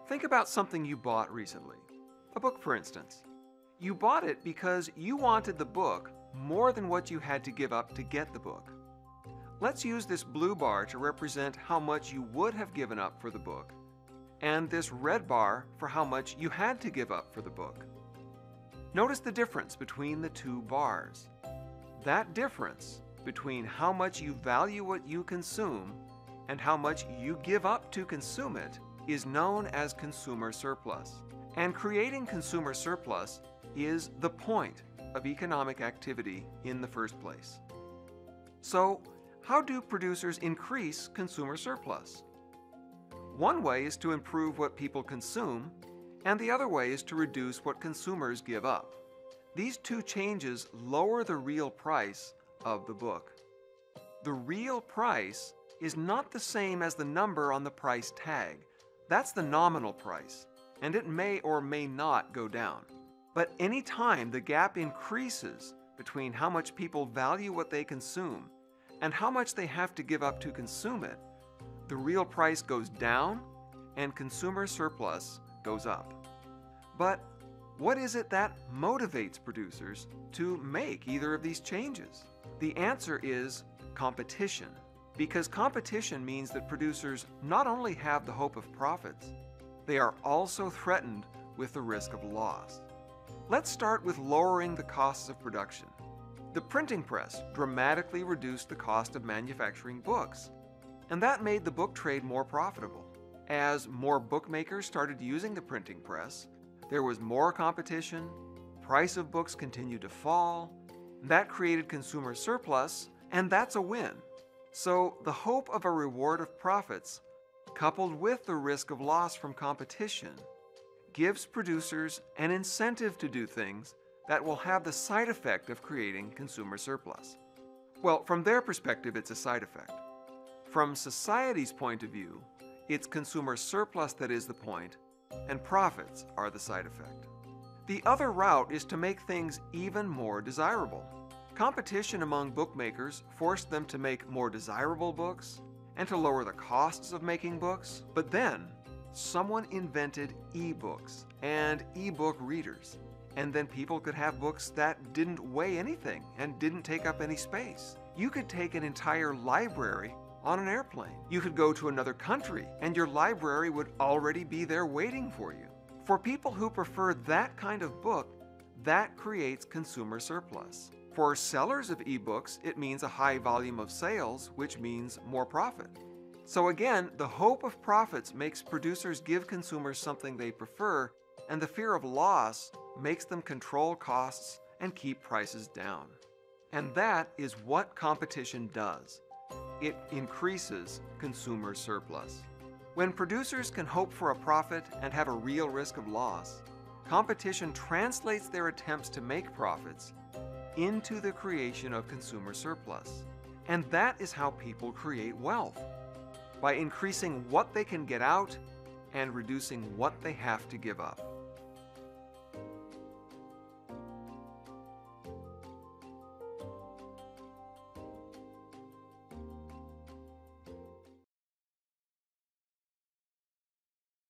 Think about something you bought recently. A book, for instance. You bought it because you wanted the book more than what you had to give up to get the book. Let's use this blue bar to represent how much you would have given up for the book, and this red bar for how much you had to give up for the book. Notice the difference between the two bars. That difference between how much you value what you consume and how much you give up to consume it is known as consumer surplus. And creating consumer surplus is the point of economic activity in the first place. So, how do producers increase consumer surplus? One way is to improve what people consume, and the other way is to reduce what consumers give up. These two changes lower the real price of the book. The real price is not the same as the number on the price tag. That's the nominal price, and it may or may not go down. But any time the gap increases between how much people value what they consume and how much they have to give up to consume it, the real price goes down and consumer surplus goes up. But what is it that motivates producers to make either of these changes? The answer is competition, because competition means that producers not only have the hope of profits, they are also threatened with the risk of loss. Let's start with lowering the costs of production. The printing press dramatically reduced the cost of manufacturing books, and that made the book trade more profitable. As more bookmakers started using the printing press, there was more competition, price of books continued to fall, that created consumer surplus, and that's a win. So the hope of a reward of profits, coupled with the risk of loss from competition, gives producers an incentive to do things that will have the side effect of creating consumer surplus. Well, from their perspective, it's a side effect. From society's point of view, it's consumer surplus that is the point, and profits are the side effect. The other route is to make things even more desirable. Competition among bookmakers forced them to make more desirable books and to lower the costs of making books, but then someone invented e-books and e-book readers. And then people could have books that didn't weigh anything and didn't take up any space. You could take an entire library on an airplane. You could go to another country and your library would already be there waiting for you. For people who prefer that kind of book, that creates consumer surplus. For sellers of ebooks, it means a high volume of sales, which means more profit. So again, the hope of profits makes producers give consumers something they prefer, and the fear of loss makes them control costs and keep prices down. And that is what competition does. It increases consumer surplus. When producers can hope for a profit and have a real risk of loss, competition translates their attempts to make profits into the creation of consumer surplus. And that is how people create wealth, by increasing what they can get out and reducing what they have to give up.